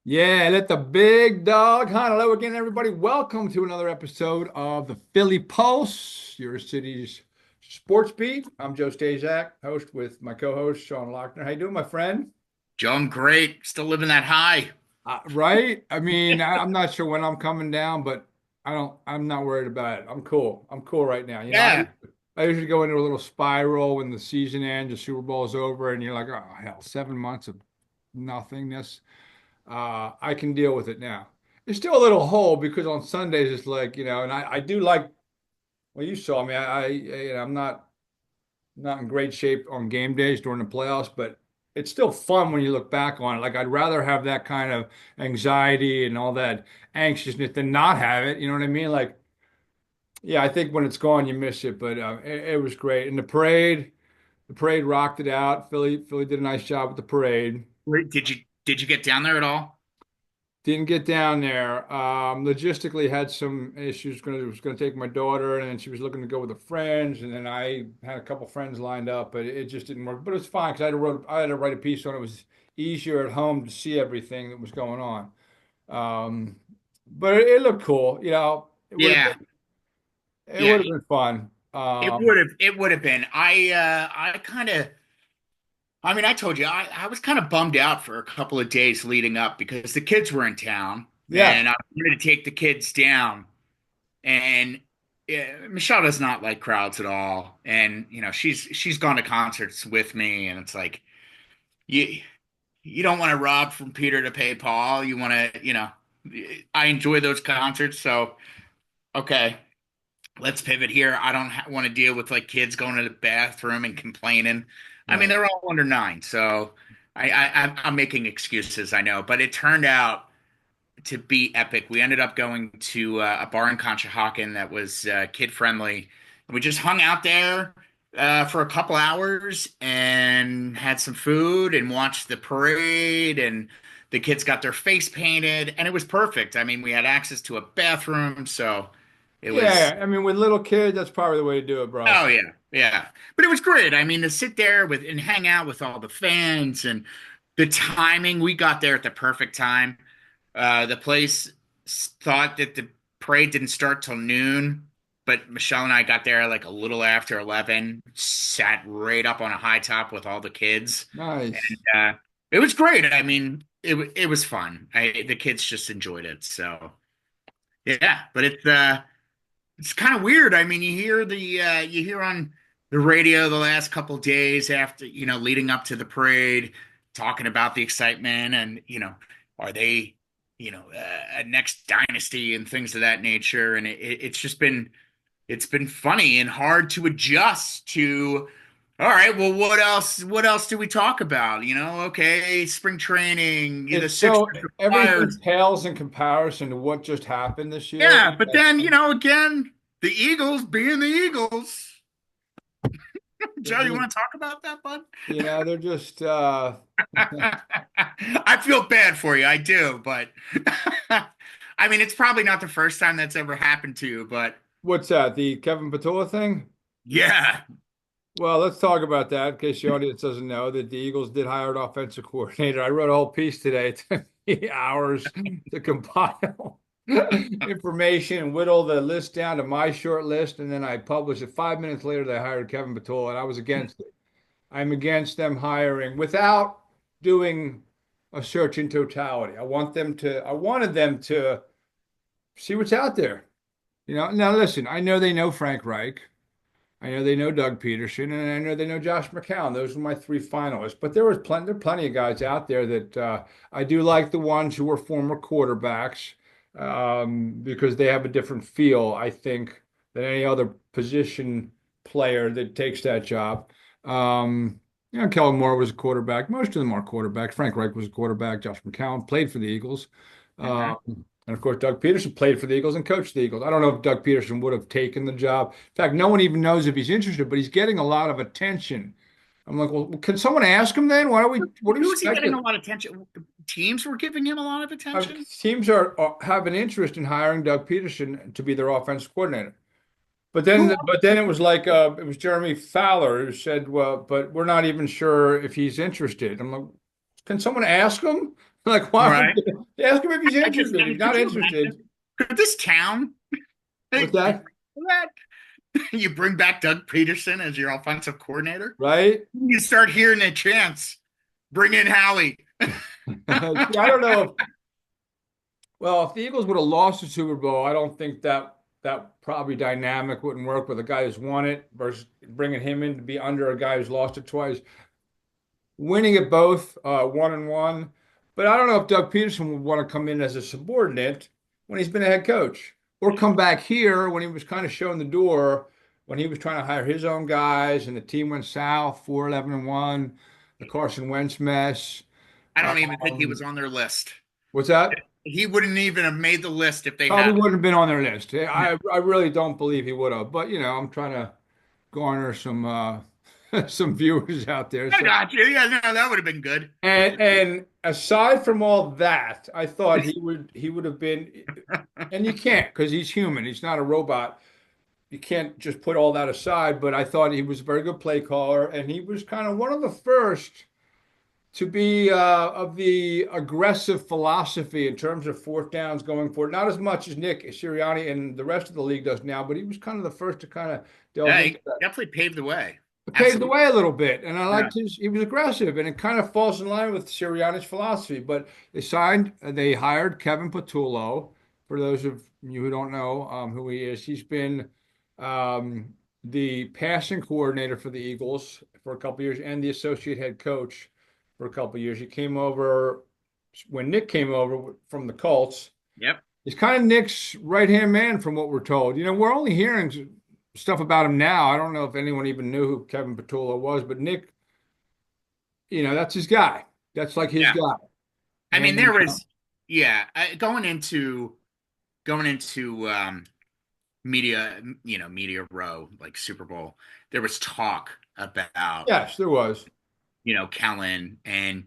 Yeah, let the big dog hunt. Hello again, everybody. Welcome to another episode of the Philly Pulse, your city's sports beat. I'm Joe Staszak, host with my co-host Sean Lochner. How you doing, my friend? Joe, I'm great. Still living that high. Right? I mean, I'm not sure when I'm coming down, but I'm not worried about it. I'm cool. I'm cool right now. Yeah. I usually go into a little spiral when the season ends, the Super Bowl is over, and you're like, oh hell, 7 months of nothingness. I can deal with it now. It's still a little hole because on Sundays it's like, and I do like, well, you saw me. I'm not in great shape on game days during the playoffs, but it's still fun when you look back on it. Like I'd rather have that kind of anxiety and all that anxiousness than not have it. You know what I mean? Like, yeah, I think when it's gone, you miss it, but it was great. And the parade rocked it out. Philly did a nice job with the parade. Did you get down there at all? Didn't get down there. Logistically had some issues. Was gonna take my daughter, and then she was looking to go with her friends, and then I had a couple friends lined up, but it just didn't work. But it was fine because I had to write a piece on it. It was easier at home to see everything that was going on. But it looked cool. Yeah. It Yeah. would have been fun. It would have been. I kind of I told you I was kind of bummed out for a couple of days leading up because the kids were in town Yeah. and I wanted to take the kids down. And Michelle does not like crowds at all. And she's gone to concerts with me and it's like you you don't want to rob from Peter to pay Paul. You want to. I enjoy those concerts, so okay, let's pivot here. I don't want to deal with like kids going to the bathroom and complaining. I mean, Right. they're all under 9, so I'm making excuses, I know, but it turned out to be epic. We ended up going to a bar in Conshohocken that was kid friendly. We just hung out there for a couple hours and had some food and watched the parade. And the kids got their face painted, and it was perfect. I mean, we had access to a bathroom, so it was. Yeah. I mean, with little kids, that's probably the way to do it, bro. Oh yeah, yeah. But it was great. I mean, to sit there with and hang out with all the fans and the timing. We got there at the perfect time. The place thought that the parade didn't start till noon, but Michelle and I got there like a little after 11, sat right up on a high top with all the kids. Nice. It was great. I mean, it was fun. The kids just enjoyed it. So yeah, but it's kind of weird. I mean, you hear on the radio the last couple days after, leading up to the parade, talking about the excitement and, are they, a next dynasty and things of that nature. And it's been funny and hard to adjust to, all right, well, what else do we talk about? Okay, spring training, the It's Sixers, so the everything Flyers. pales in comparison to what just happened this year. Yeah, but then, again, the Eagles being the Eagles. They're Joe, you just, want to talk about that, bud? they're just I feel bad for you. I do, but I mean, it's probably not the first time that's ever happened to you, but what's that? The Kevin Patullo thing? yeah. Well, let's talk about that in case the audience doesn't know that the Eagles did hire an offensive coordinator. I wrote a whole piece today. It took me hours to compile information and whittle the list down to my short list, and then I published it. 5 minutes later, they hired Kevin Patullo, and I was against it. I'm against them hiring without doing a search in totality. I wanted them to see what's out there. Now listen, I know they know Frank Reich. I know they know Doug Peterson, and I know they know Josh McCown. Those were my three finalists. But there are plenty of guys out there that I do like the ones who were former quarterbacks because they have a different feel, I think, than any other position player that takes that job. Kellen Moore was a quarterback. Most of them are quarterbacks. Frank Reich was a quarterback. Josh McCown played for the Eagles. Hmm. And of course, Doug Peterson played for the Eagles and coached the Eagles. I don't know if Doug Peterson would have taken the job. In fact, no one even knows if he's interested, but he's getting a lot of attention. I'm like, well, can someone ask him then? What are we Who is he getting a speculating? lot of attention? Teams were giving him a lot of attention. Teams have an interest in hiring Doug Peterson to be their offensive coordinator. But then, Who? but then it was like it was Jeremy Fowler who said, "Well, but we're not even sure if he's interested." I'm like, Can someone ask him? Like, why would Right. you ask him if he's I just, interested? I If he's mean, not could you interested, imagine? Could this town, what's hey, that? that you bring back Doug Peterson as your offensive coordinator? Right? You start hearing a chance. Bring in Howie. See, I don't know if well, if the Eagles would have lost the Super Bowl, I don't think that probably dynamic wouldn't work with a guy who's won it versus bringing him in to be under a guy who's lost it twice. Winning it both, 1-1. But I don't know if Doug Peterson would want to come in as a subordinate when he's been a head coach or come back here when he was kind of showing the door when he was trying to hire his own guys and the team went south, 4-11-1, the Carson Wentz mess. I don't even think he was Um, on their list. what's that? He wouldn't even have made the list if they Probably had. wouldn't have been on their list. No. I really don't believe he would have. But I'm trying to garner some some viewers out there. I So got you. Yeah, no, that would have been good. and aside from all that, I thought he would have been, and you can't because he's human. He's not a robot. You can't just put all that aside. But I thought he was a very good play caller, and he was kind of one of the first to be of the aggressive philosophy in terms of fourth downs going forward. Not as much as Nick Sirianni and the rest of the league does now, but he was kind of the first to kind of delve Yeah, into he that. definitely paved the way. It paved the Absolutely. way a little bit, and I Yeah. liked he was aggressive, and it kind of falls in line with Sirianni's philosophy. But they hired Kevin Patullo. For those of you who don't know who he is, he's been the passing coordinator for the Eagles for a couple of years and the associate head coach for a couple of years. He came over when Nick came over from the Colts. Yep. He's kind of Nick's right-hand man from what we're told. We're only hearing stuff about him now. I don't know if anyone even knew who Kevin Patullo was, but Nick, that's his guy. That's like his Yeah. guy. I mean, And there was, yeah, going into media, media row like Super Bowl. There was talk about, yes, there was. Kellen, and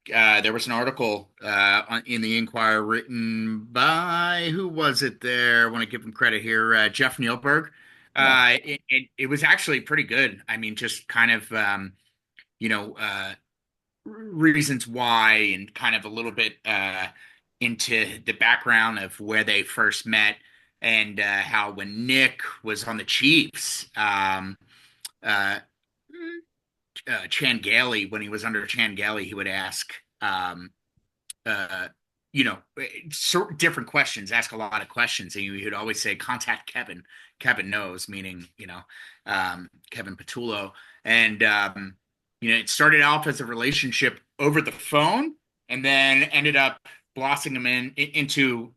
there was an article in the Inquirer written by who was it there? I want to give him credit here, Jeff Nielberg. Yeah. It was actually pretty good. I mean, just kind of you know reasons why, and kind of a little bit into the background of where they first met, and how when Nick was on the Chiefs, uh, Chan Gailey, when he was under Chan Gailey, he would ask, um, uh, different questions, ask a lot of questions, and he would always say, "Contact Kevin." Kevin knows, meaning Kevin Patullo, and it started off as a relationship over the phone, and then ended up blossoming into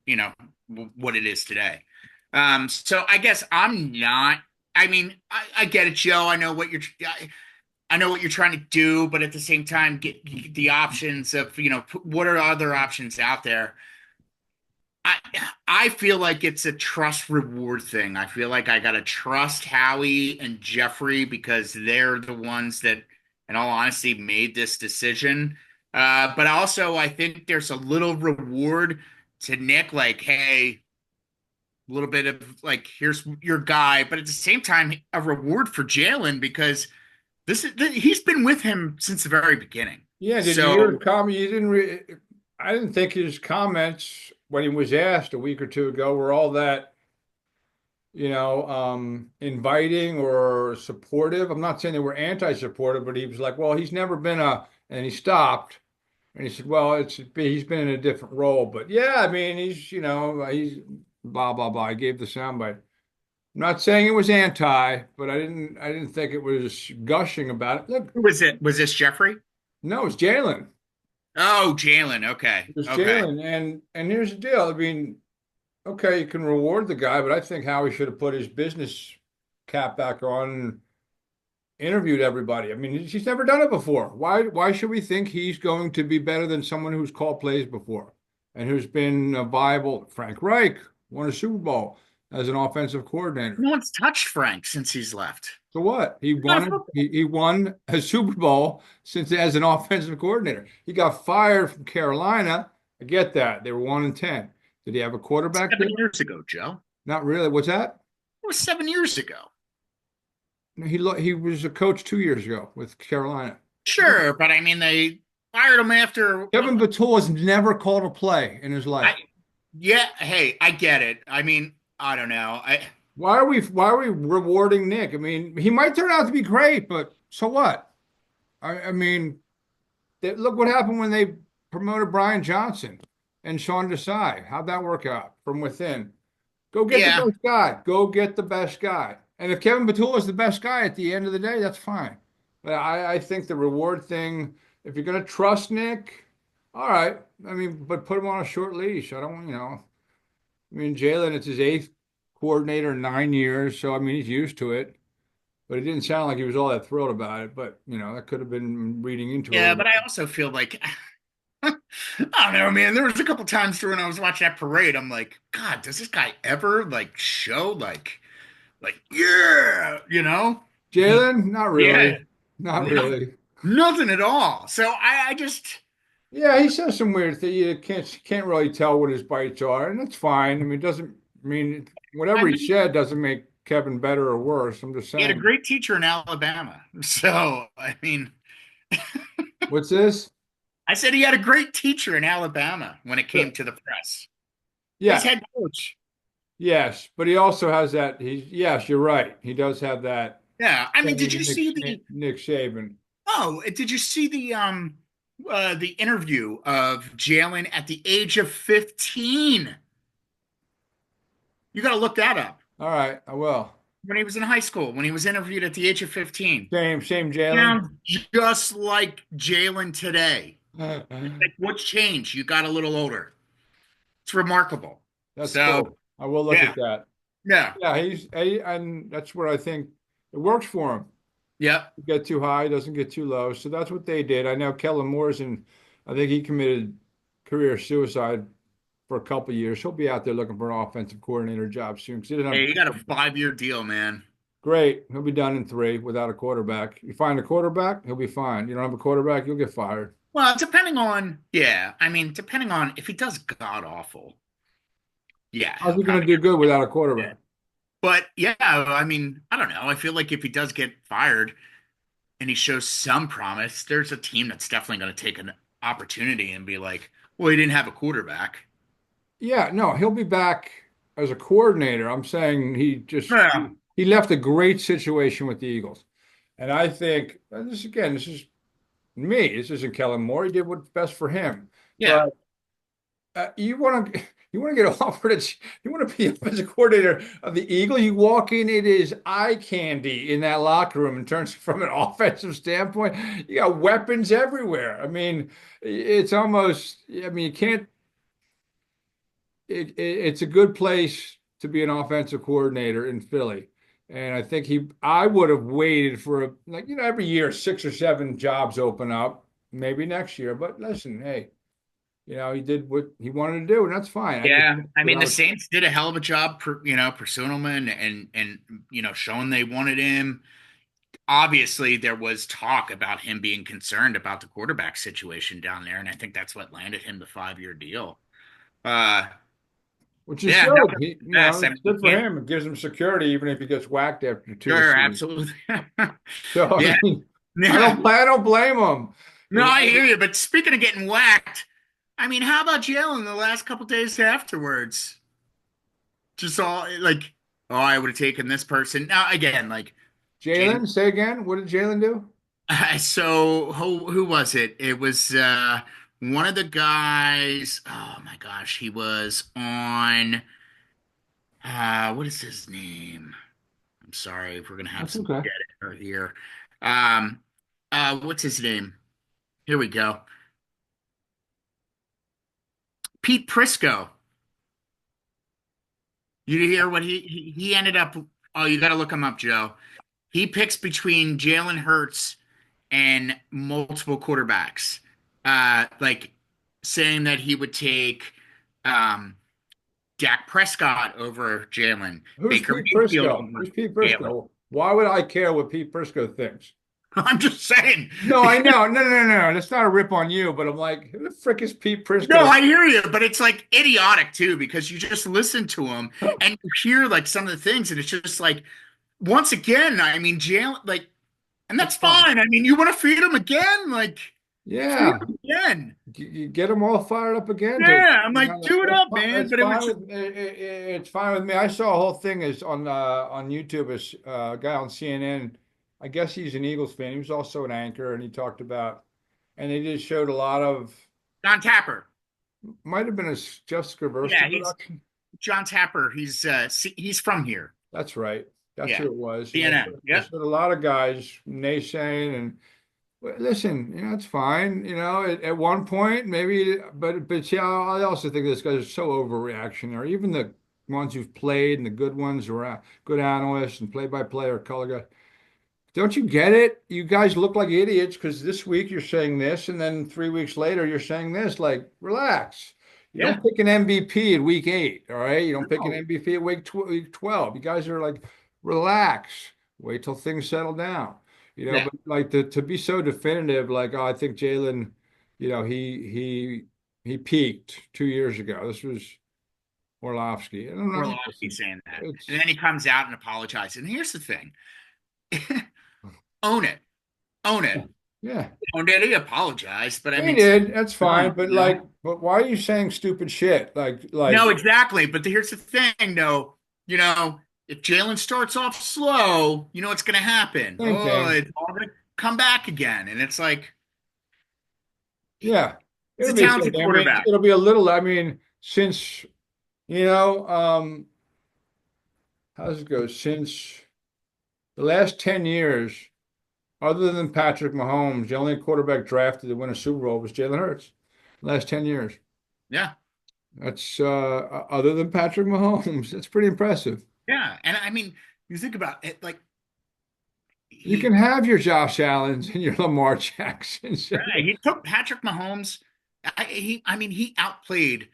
what it is today. So I guess I'm not. I mean, I get it, Joe. I know what you're trying to do, but at the same time, get the options of, what are other options out there. I I feel like it's a trust reward thing. I feel like I gotta trust Howie and Jeffrey because they're the ones that, in all honesty, made this decision. But also, I think there's a little reward to Nick, like, hey, a little bit of like, here's your guy, but at the same time, a reward for Jalen because he's been with him since the very beginning. Yeah. Did you hear his So comment? I didn't think his comments when he was asked a week or two ago were all that, inviting or supportive. I'm not saying they were anti-supportive, but he was like, well, he's never been and he stopped. And he said, well, he's been in a different role, but yeah, I mean, he's blah blah blah. I gave the soundbite. I'm not saying it was anti, but I didn't think it was gushing about it. Look, who was it? Was this Jeffrey? no, it's Jalen. Oh, Jalen. Okay. It was Okay. Jalen, and here's the deal. I mean, okay, you can reward the guy, but I think Howie should have put his business cap back on and interviewed everybody. I mean, he's never done it before. Why should we think he's going to be better than someone who's called plays before and who's been a viable? Frank Reich won a Super Bowl as an offensive coordinator. No one's touched Frank since he's left. So what? He Not a won football. he won a Super Bowl since as an offensive coordinator. He got fired from Carolina. I get that. They were 1-10. Did he have a quarterback there? 7 years ago, Joe. Not really. What's that? It was 7 years ago. He was a coach 2 years ago with Carolina. Sure, but I mean, they fired him after. Kevin Patullo has never called a play in his I life. Yeah, hey, I get it. I mean, I don't know. Why are we rewarding Nick? I mean, he might turn out to be great, but so what? I mean, look what happened when they promoted Brian Johnson and Sean Desai. How'd that work out from within? Go get the Yeah, best guy. Go get the best guy. And if Kevin Patullo is the best guy at the end of the day, that's fine. But I think the reward thing, if you're going to trust Nick, all right. I mean, but put him on a short leash. I don't, I mean, Jalen, it's his eighth coordinator in 9 years. So, I mean, he's used to it. But it didn't sound like he was all that thrilled about it. But, that could have been reading into it a yeah, little but I bit. also feel like I don't know, man. There was a couple times through when I was watching that parade. I'm like, God, does this guy ever like show yeah, Jalen, not yeah, really. Not no, really. nothing at all. So I just Yeah, he says some weird thing. You can't really tell what his bites are, and that's fine. I mean, it doesn't mean I whatever he mean, said doesn't make Kevin better or worse. I'm just he had a saying. great teacher in Alabama. So I mean, What's this? I said he had a great teacher in Alabama when it Yeah. came to the press. His Yeah, head coach. yes, but he also has that. Yes, you're right. He does have that Yeah, I mean, thing did with you see the Nick Saban. did you see the interview of Jalen at the age of 15? You got to look that up. All right, I will. When he was in high school, when he was interviewed at the age of 15. Same Jalen. Sounds just like Jalen today. Like, what's changed? You got a little older. It's remarkable. That's So, cool. I will look yeah, at that. yeah, Yeah, and that's where I think it works for him. yep. Get too high, doesn't get too low. So that's what they did. I know Kellen Moore's in, I think he committed career suicide for a couple of years. He'll be out there looking for an offensive coordinator job soon because he didn't Hey, have you got a 5-year deal, man. great. He'll be done in 3 without a quarterback. You find a quarterback, he'll be fine. You don't have a quarterback, you'll get fired. Well, depending on, yeah, I mean, depending on if he does god awful, yeah, How's he'll he going to probably do get good without a fired. quarterback? But yeah, I mean, I don't know. I feel like if he does get fired and he shows some promise, there's a team that's definitely going to take an opportunity and be like, well, he didn't have a quarterback. Yeah, no, he'll be back as a coordinator. I'm saying Yeah. he left a great situation with the Eagles. And I think this is me. This isn't Kellen Moore. He did what's best for him. Yeah. But you want to get offered you want to be offensive coordinator of the Eagle. You walk in, it is eye candy in that locker room in terms from an offensive standpoint. You got weapons everywhere. I mean, it's almost. I mean, you can't. It's a good place to be an offensive coordinator in Philly. And I think I would have waited for every year 6 or 7 jobs open up, maybe next year. But listen, hey, he did what he wanted to do, and that's fine. I just, Yeah. I but mean, I the would, Saints did a hell of a job, pursuing him and showing they wanted him. Obviously, there was talk about him being concerned about the quarterback situation down there, and I think that's what landed him the 5-year deal. Uh, which is yeah, no, good. that's the best. I It's mean, you good for can't. him. It gives him security, even if he gets whacked after 2 or Sure, 3. absolutely. So I Yeah, mean, yeah. I don't blame him. No, I hear you. But speaking of getting whacked, I mean, how about Jalen the last couple days afterwards? Just all like, oh, I would have taken this person. Now, again, like, Jaden. Jalen, say again. What did Jalen do? So who was it? It was one of the guys. Oh my gosh, he was on. What is his name? I'm sorry if we're gonna have That's some okay. dead air here. Um, what's his name? Here we go. Pete Prisco. You hear what he ended up? Oh, you got to look him up, Joe. He picks between Jalen Hurts and multiple quarterbacks, like saying that he would take um, Dak Prescott over Jalen, Who's Baker Pete Mayfield Prisco? over Who's Pete Jalen. Prisco? Why would I care what Pete Prisco thinks? I'm just saying. No, I know. No. That's not a rip on you, but I'm like, who the frick is Pete No, Prisco? I hear you, but it's like idiotic too because you just listen to him and you hear like some of the things, and it's just like once again, I mean, Jalen, like, and That's that's fine. fine. I mean, you want to feed him again, like. Do Yeah, it again. you get them all fired up again to Yeah, I'm you like, know, do it up, man. it's But it fine was with it's fine with me. I saw a whole thing is on YouTube. Is a guy on CNN. I guess he's an Eagles fan. He was also an anchor, and he talked about, and they just showed a lot of, John Tapper. might have been a Jeff Skrzydowski Yeah, he's production. John Tapper. He's from here. That's right. That's Yeah, who it was. And CNN. they Yep. showed a lot of guys naysaying and well, listen, it's fine. At one point, maybe, but yeah, I also think this guys are so overreactionary. Even the ones who've played and the good ones who are good analysts and play-by-play or color guys. Don't you get it? You guys look like idiots because this week you're saying this, and then 3 weeks later you're saying this. Like, relax. You don't Yeah. pick an MVP at week 8, all right? You don't pick an No. MVP at week 12. You guys are like, relax. Wait till things settle down. Yeah. But like to be so definitive, like, oh, I think Jalen, he peaked 2 years ago. This was Orlovsky. I don't know. Orlovsky Listen, saying that, and it's then he comes out and apologizes. And here's the thing: own it, own it, yeah. owned it. He apologized, but I He mean, did. That's done. fine. But like, but why are you saying stupid shit? No, exactly. But here's the thing, though. You know, if Jalen starts off slow, you know what's going to happen. Same Oh, thing. it's all going to come back again, and it's like Yeah. he's It'll a be the same talented thing. I mean, quarterback. it'll be a little, I mean, since, you know, um, how does it go? Since the last 10 years, other than Patrick Mahomes, the only quarterback drafted to win a Super Bowl was Jalen Hurts. Last 10 years. Yeah, That's other than Patrick Mahomes. That's pretty impressive. yeah. And I mean, you think about it, like You can he, have your Josh Allens and your Lamar Jacksons. right, he took Patrick Mahomes. I mean, he outplayed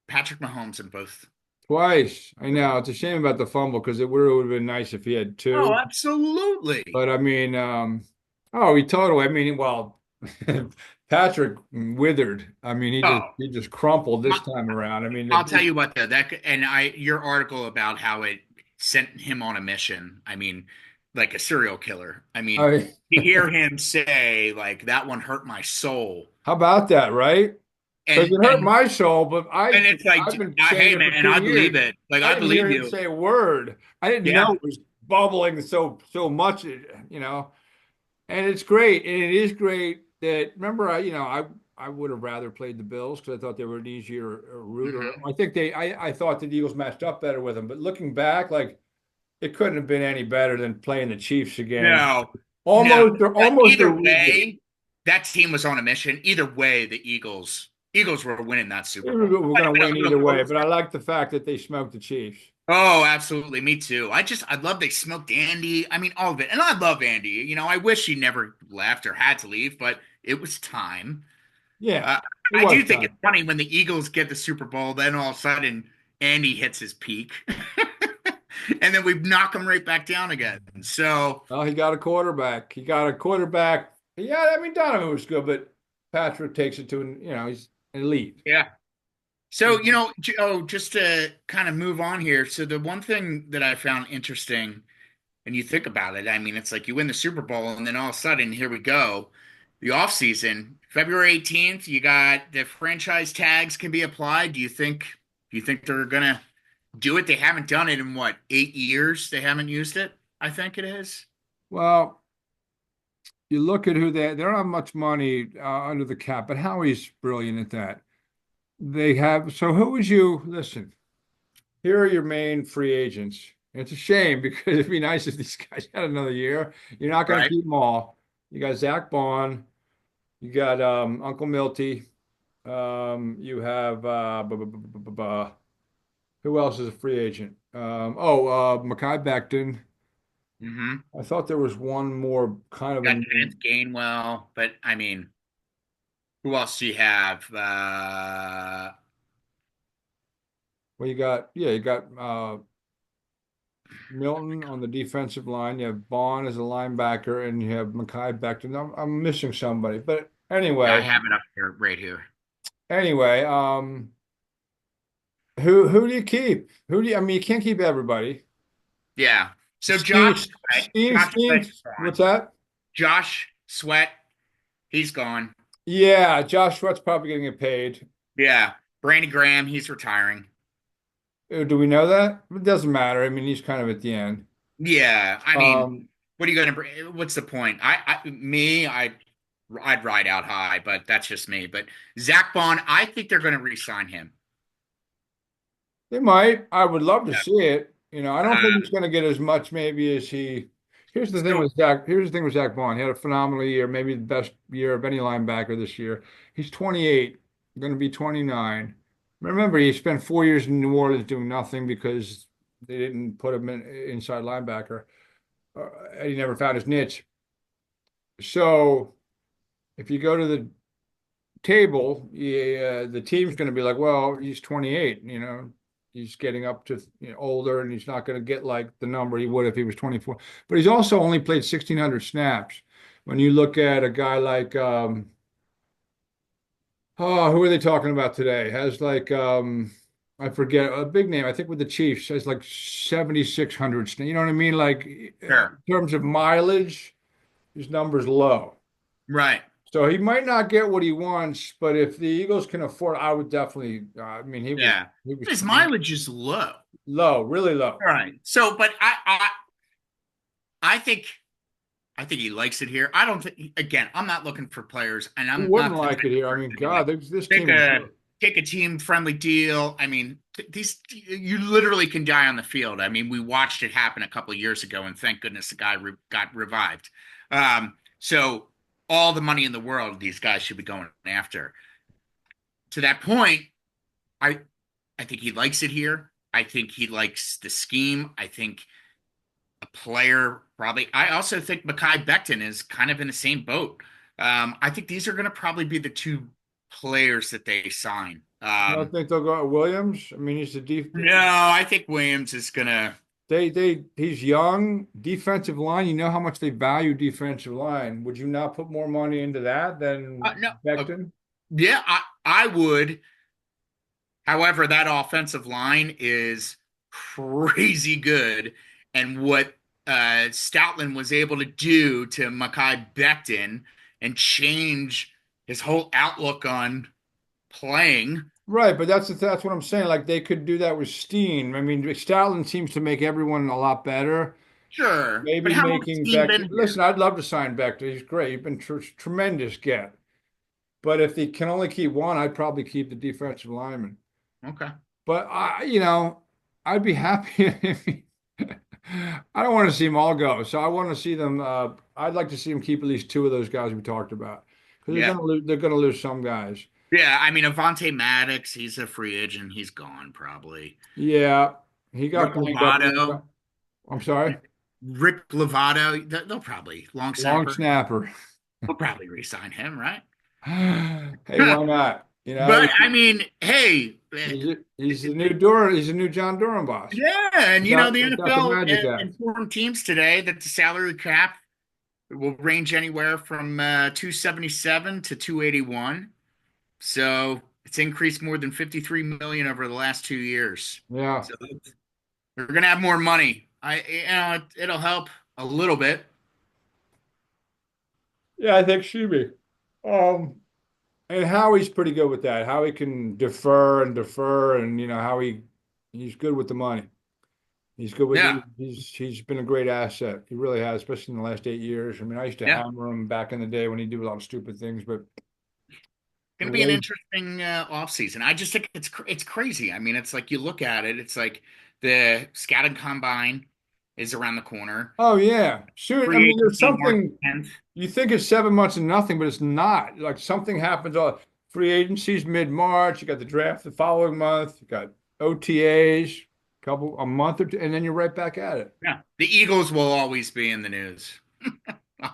Patrick Mahomes in both. Twice. I know. It's a shame about the fumble because it would have been nice if he had Oh, two. absolutely. But I mean, oh, he totally. I mean, well, Patrick withered. I mean, Oh, he just crumpled this I- time around. I mean, I'll tell you what though, and your article about how it sent him on a mission. I mean, like a serial killer. I mean, I you hear him say like that one hurt my soul, how about that, right? Because and it hurt and my soul, but and it's like, I've been saying hey it for man, two I believe years. it. Like I I didn't hear believe him you. say a word. I didn't know Yeah. it was bubbling so much, you know. And it's great, and it is great that remember I would have rather played the Bills because I thought they were an easier route. Or Hmm. I think I thought the Eagles matched up better with them. But looking back, like it couldn't have been any better than playing the Chiefs again. No, no. Almost a Either reboot. way, that team was on a mission. Either way, the Eagles were winning that Super We're Bowl. going to win either way, but I like the fact that they smoked the Chiefs. Oh, absolutely. Me too. I love they smoked Andy. I mean, all of it. And I love Andy. You know, I wish he never left or had to leave, but it was time. Yeah, Uh, it I was do think it's time. funny when the Eagles get the Super Bowl, then all of a sudden Andy hits his peak. And then we knock him right back down again. So, Well, he got a quarterback. He got a quarterback. Yeah, I mean Donovan was good, but Patrick takes it to he's elite. yeah. So, you know, just to kind of move on here. So, the one thing that I found interesting, and you think about it, I mean, it's like you win the Super Bowl, and then all of a sudden, here we go. The offseason, February 18th, you got the franchise tags can be applied. Do you think they're gonna do it? They haven't done it in what, 8 years? They haven't used it, I think it is. Well, you look at who they don't have much money under the cap, but Howie's brilliant at that. They have so who would you listen? Here are your main free agents. It's a shame because it'd be nice if these guys had another year. You're not going to Right. keep them all. You got Zach Bond. You got Uncle Milty. You have who else is a free agent? Mekhi Becton. Mm-hmm. I thought there was one more kind of a Got Kenneth name. Gainwell, but I mean, who else do you have? Well, you got Milton on the defensive line. You have Bond as a linebacker, and you have Mekhi Becton. I'm missing somebody, but Yeah, I anyway, have it up here, right here. anyway, who do you keep? I mean, you can't keep everybody. Yeah. So Scheme, Josh Sweat, Josh Sweat's what's gone. that? Josh Sweat, he's gone. Yeah, Josh Sweat's probably going to get paid. Yeah. Brandon Graham, he's retiring. Do we know that? It doesn't matter. I mean, he's kind of at the end. Yeah. I mean, Um, what are you gonna bring? What's the point? I'd ride out high, but that's just me. But Zach Bond, I think they're gonna re-sign him. They might. I would love to Yeah. see it. I don't think he's Um, going to get as much maybe as he. Here's the thing so with Zach. Here's the thing with Zach Bond. He had a phenomenal year, maybe the best year of any linebacker this year. He's 28, going to be 29. Remember, he spent 4 years in New Orleans doing nothing because they didn't put him in inside linebacker. And he never found his niche. So if you go to the table, yeah, the team's going to be like, well, he's 28, he's getting up to older and he's not going to get like the number he would if he was 24. But he's also only played 1,600 snaps. When you look at a guy like, oh, who are they talking about today? Has like, I forget a big name. I think with the Chiefs has like 7,600. You know what I mean? Like in sure. terms of mileage, his number's low. Right. So he might not get what he wants, but if the Eagles can afford, I would definitely. I mean, he was Yeah. he was His mileage is low. low, really low. Right. So, but I think he likes it here. I don't think again, I'm not looking for players, and Who I'm wouldn't not the like type it here? of I person mean, to be like, God, this take team is a good. take a team friendly deal. I mean, these you literally can die on the field. I mean, we watched it happen a couple of years ago, and thank goodness the guy got revived. So all the money in the world these guys should be going after. To that point, I I think he likes it here. I think he likes the scheme. I think a player probably. I also think Mekhi Becton is kind of in the same boat. I think these are going to probably be the two players that they sign. You don't think they'll go at Williams? I mean, he's the deep. No, I think Williams is going to. He's young, defensive line. You know how much they value defensive line. Would you not put more money into that than No, Becton? yeah, I would. However, that offensive line is crazy good, and what Stoutland was able to do to Mekhi Becton and change his whole outlook on playing. Right, but that's what I'm saying. Like they could do that with Steen. I mean, Stoutland seems to make everyone a lot better. Sure, but Maybe how long has making Dean Beck. been here? Listen, I'd love to sign Becton. He's great. He's been tremendous get. But if they can only keep one, I'd probably keep the defensive lineman. Okay. But I'd be happy. I don't want to see them all go. So I want to see them. I'd like to see them keep at least two of those guys we talked about because they're Yeah. gonna lose. They're gonna lose some guys. Yeah. I mean, Avante Maddox, he's a free agent. He's gone probably. Yeah, he got Rick banged up. Lovato, I'm sorry. Rick Lovato, they'll probably long Long snapper. snapper. They'll probably re-sign him, right? Hey, why not? But I mean, hey, He's the new Durham. He's the new John Durham boss. yeah, and the Without the NFL Magic Act. informed teams today that the salary cap will range anywhere from 277 to 281. So it's increased more than 53 million over the last 2 years. Yeah. So they're gonna have more money. It'll help a little bit. Yeah, I think she be. Um, and Howie's pretty good with that. Howie can defer, and how he's good with the money. He's good with Yeah, he's been a great asset. He really has, especially in the last 8 years. I mean, I used to yeah. hammer him back in the day when he did a lot of stupid things, but the Going to be an way, interesting off season. I just think it's crazy. I mean, it's like you look at it, it's like the scouting combine is around the corner. oh yeah, sure. I Free mean, there's agency March something 10th. you think it's 7 months and nothing, but it's not. Like something happens. All free agencies mid-March. You got the draft the following month. You got OTAs, a month or two, and then you're right back at it. Yeah, the Eagles will always be in the news.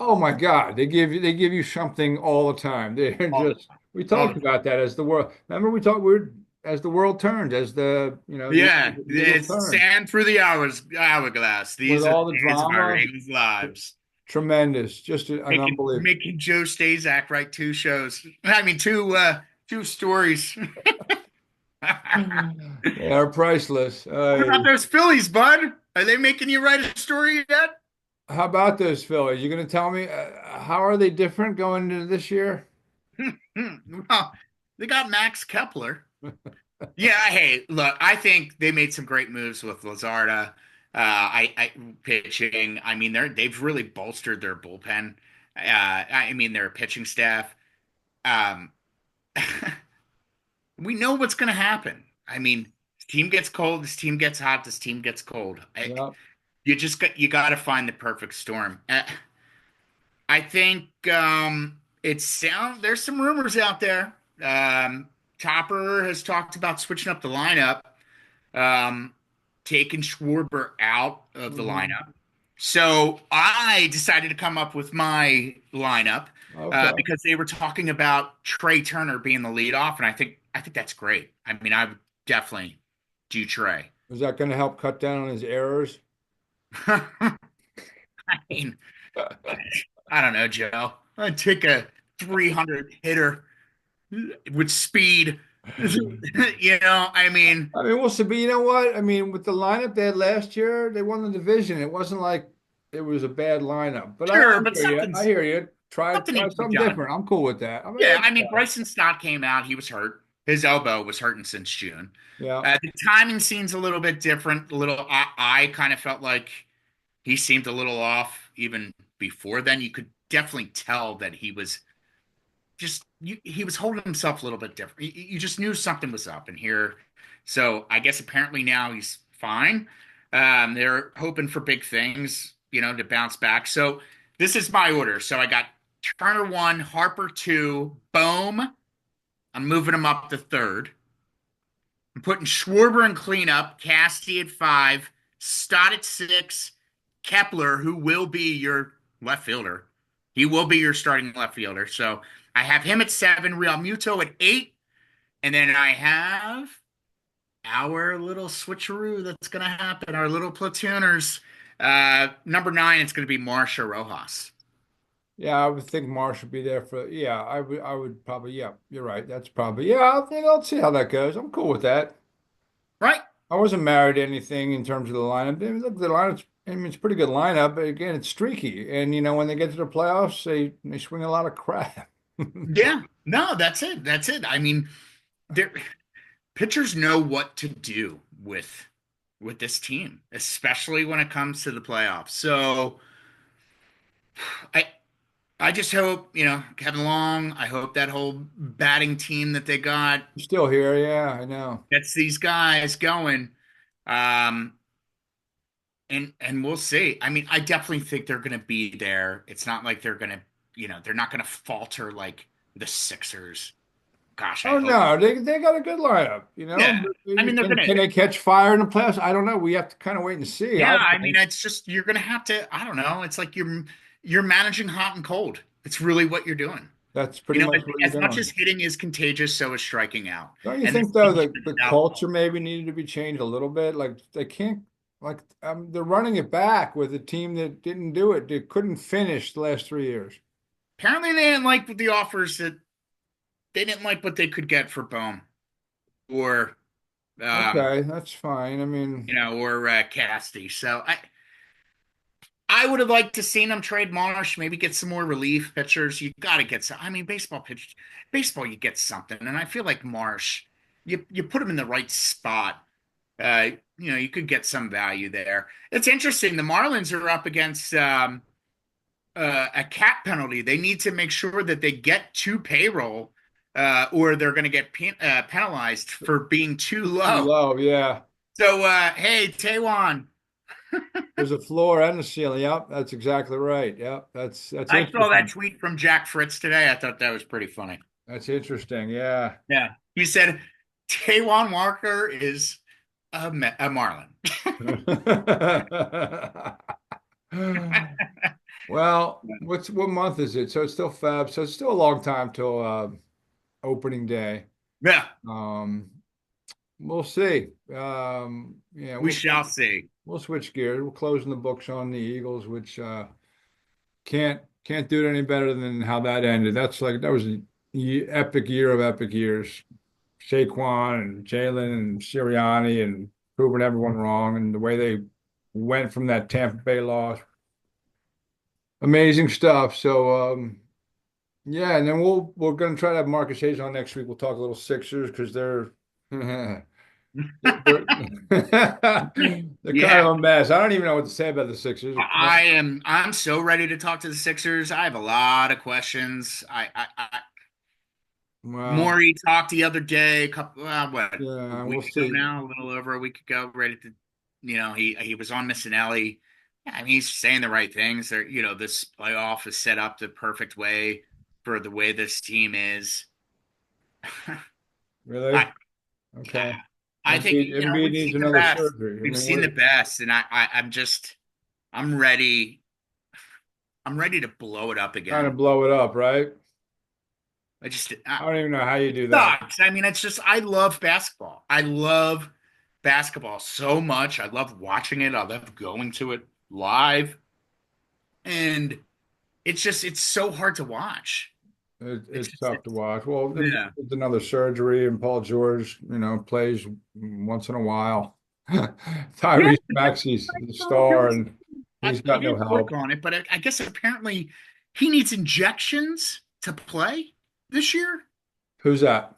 Oh my God, they give you something all the time. They're All the just time. we All the talked time. about that as the world. Remember we're as the world turns, as the Yeah, Eagles it's turn sand through the hourglass. with These are the all the days of our drama. Eagles' lives. Tremendous, just an unbelievable. Making Joe Staszak write two shows. I mean, two stories. They are priceless. What about those Phillies, bud? Are they making you write a story yet? How about those Phillies? You going to tell me how are they different going into this year? Well, they got Max Kepler. Yeah, hey, look, I think they made some great moves with Lazarda. I pitching. I mean, they've really bolstered their bullpen. I mean, their pitching staff. Um, we know what's going to happen. I mean, this team gets cold, this team gets hot, this team gets cold. Yeah. You got to find the perfect storm. I think there's some rumors out there. Topper has talked about switching up the lineup, um, taking Schwarber out of the Mhm. lineup. So I decided to come up with my lineup Okay. because they were talking about Trey Turner being the leadoff, and I think that's great. I mean, I would definitely do Trey. Is that going to help cut down on his errors? I mean, I don't know, Joe. I'd take a 300 hitter with speed. I mean, I mean, we'll see. But you know what? I mean, with the lineup they had last year, they won the division. It wasn't like it was a bad lineup. But I sure, but hear you. I hear you. something Try needs to be something done. different. I'm cool with that. I mean, Yeah, I mean, Bryson Stott came out. He was hurt. His elbow was hurting since June. yeah. The timing seems a little bit different. A little, I kind of felt like he seemed a little off even before then. You could definitely tell that he was he was holding himself a little bit different. You just knew something was up in here. So I guess apparently now he's fine. They're hoping for big things, to bounce back. So this is my order. So I got Turner one, Harper two, Bohm. I'm moving him up to third. I'm putting Schwarber in cleanup, Casty at five, Stott at six, Kepler, who will be your left fielder. He will be your starting left fielder. So I have him at seven, Real Muto at eight, and then I have our little switcheroo that's going to happen, our little platooners. Number nine, it's going to be Marsha Rojas. Yeah, I would think Marsh would be there for, yeah, I would probably, yeah, you're right. That's probably, yeah, I think I'll see how that goes. I'm cool with that. Right? I wasn't married to anything in terms of the lineup. I mean, look, the lineup's, I mean, it's a pretty good lineup, but again, it's streaky. And, when they get to the playoffs, they swing a lot of crap. Yeah. No, that's it. That's it. I mean, they're pitchers know what to do with this team, especially when it comes to the playoffs. So I I just hope, Kevin Long, I hope that whole batting team that they got Still here, yeah, I know. gets these guys going. Um and we'll see. I mean, I definitely think they're gonna be there. It's not like they're not gonna falter like the Sixers. Gosh, I Oh hope. no, they got a good lineup, Yeah. But I mean, they're gonna can they catch fire in the playoffs? I don't know. We have to kind of wait and see. Yeah, I I mean, think it's just you're gonna have to. I don't know. It's like you're managing hot and cold. It's really what you're doing. that's pretty much what you're As much as doing. hitting is contagious, so is striking out. Don't you And this think though team that the stands out. culture maybe needed to be changed a little bit? Like they can't like they're running it back with a team that didn't do it. They couldn't finish the last 3 years. Apparently, they didn't like the offers that they didn't like what they could get for Bohm or um, Okay, that's fine. I mean, or Casty. So I would have liked to seen them trade Marsh, maybe get some more relief pitchers. You got to get some. I mean, baseball, you get something, and I feel like Marsh, you put him in the right spot. You could get some value there. It's interesting. The Marlins are up against a cap penalty. They need to make sure that they get to payroll, or they're going to get penalized for being too too low. low, yeah. So, hey, Taiwan, There's a floor and a ceiling. Yep, that's exactly right. Yep, that's I saw that interesting. tweet from Jack Fritz today. I thought that was pretty funny. That's interesting. Yeah. Yeah. He said Taiwan Walker is a Marlin. Well, what month is it? So it's still Feb. So it's still a long time till opening day. Yeah, Um, we'll see. Yeah, we shall see. we'll switch gears. We're closing the books on the Eagles, which can't do it any better than how that ended. That was an epic year of epic years. Saquon and Jalen and Sirianni and proving everyone wrong, and the way they went from that Tampa Bay loss. Amazing stuff. So Yeah, and then we're gonna try to have Marcus Hayes on next week. We'll talk a little Sixers because they're they're they're kind of Yeah, a mess. I don't even know what to say about the Sixers. I'm so ready to talk to the Sixers. I have a lot of questions. Well, Maury talked the other day, what, a yeah, week we'll ago see. now, a little over a week ago, right at the, he was on Missinelli. Yeah, I mean, he's saying the right things. There, this playoff is set up the perfect way for the way this team is. I, Really? Okay. I think Embiid we've needs seen the another best. surgery. I We've mean, seen the what? best, and I'm ready. I'm ready to blow it up Kind of again. blow it up, right? I just, I don't even know how you it do that. sucks. I mean, it's just I love basketball. I love basketball so much. I love watching it. I love going to it live, and it's so hard to watch. It's It's just tough to watch. Well, Embiid yeah. needs another surgery, and Paul George, plays once in a while. Yeah, Tyrese Maxey's the Paul star, George, and he's he got no didn't work help. on it, but I guess apparently he needs injections to play this year. Who's that?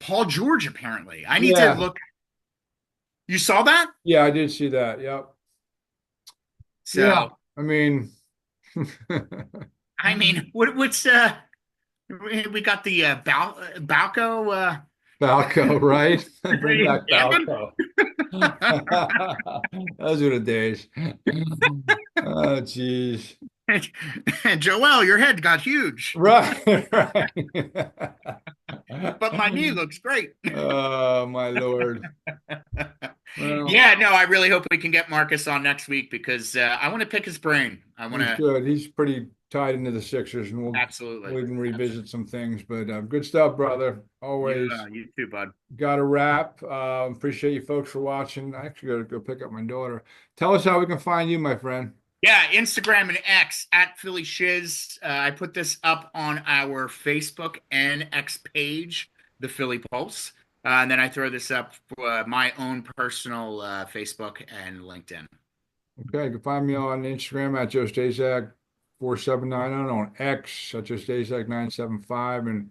Paul George, apparently. I need to Yeah, look. You saw that? yeah, I did see that. Yep. Yeah, So, I mean, I mean, what's we got the Balco Falco, right? Bring back Hammond. Falco. Those were the days. Oh, geez. Joel, your head got huge, Right, right. but my knee looks great. Oh, my Lord. Well, Yeah, no, I really hope we can get Marcus on next week because I want to pick his brain. I want we to should. He's pretty tied into the Sixers, and absolutely, we'll even absolutely. revisit some things. But good stuff, brother. Yeah, Always you too, bud. got a wrap. Appreciate you folks for watching. I actually got to go pick up my daughter. Tell us how we can find you, my friend. Yeah, Instagram and X at Philly Shiz. I put this up on our Facebook and X page, the Philly Pulse. And then I throw this up for my own personal Facebook and LinkedIn. Okay, you can find me on Instagram at Joe Staszak 4790, on X at Joe Staszak 975, and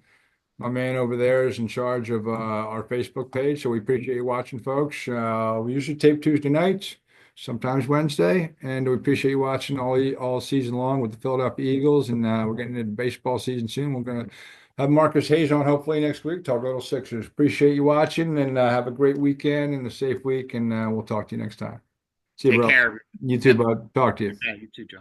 my man over there is in charge of our Facebook page. So we appreciate you watching, folks. We usually tape Tuesday nights, sometimes Wednesday, and we appreciate you watching all season long with the Philadelphia Eagles. And we're getting into baseball season soon. We're gonna have Marcus Hayes on hopefully next week. Talk a little Sixers. Appreciate you watching, and have a great weekend and a safe week. And we'll talk to you next time. See you, Take bro. care. You too, Yep. bud. Talk to you. Yeah, you too, Joe.